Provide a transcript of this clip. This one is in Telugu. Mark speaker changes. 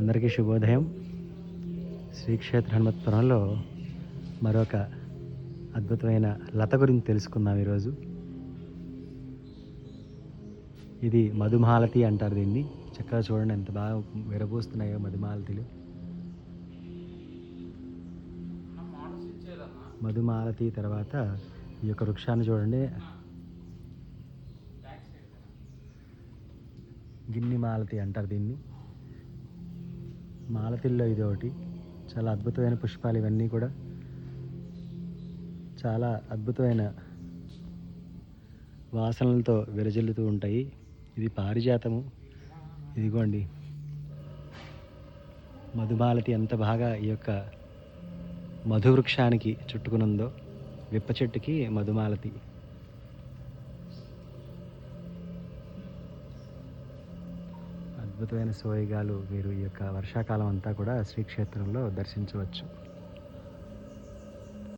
Speaker 1: అందరికీ శుభోదయం. శ్రీక్షేత్ర హనుమత్పురంలో మరొక అద్భుతమైన లత గురించి తెలుసుకుందాం ఈరోజు. ఇది మధుమాలతి అంటారు దీన్ని. చక్కగా చూడండి ఎంత బాగా విరబూస్తున్నాయో మధుమాలతిలు. మధుమాలతి తర్వాత ఈ యొక్క వృక్షాన్ని చూడండి, గిన్ని మాలతి అంటారు దీన్ని. మాలతిల్లో ఇది ఒకటి. చాలా అద్భుతమైన పుష్పాలు ఇవన్నీ కూడా. చాలా అద్భుతమైన వాసనలతో విరజిల్లుతూ ఉంటాయి. ఇది పారిజాతము. ఇదిగోండి మధుమాలతి ఎంత బాగా ఈ యొక్క మధువృక్షానికి చుట్టుకునుందో. విప్ప చెట్టుకి మధుమాలతి. అద్భుతమైన సోయగాలు మీరు ఈ యొక్క వర్షాకాలం అంతా కూడా శ్రీక్షేత్రంలో దర్శించవచ్చు.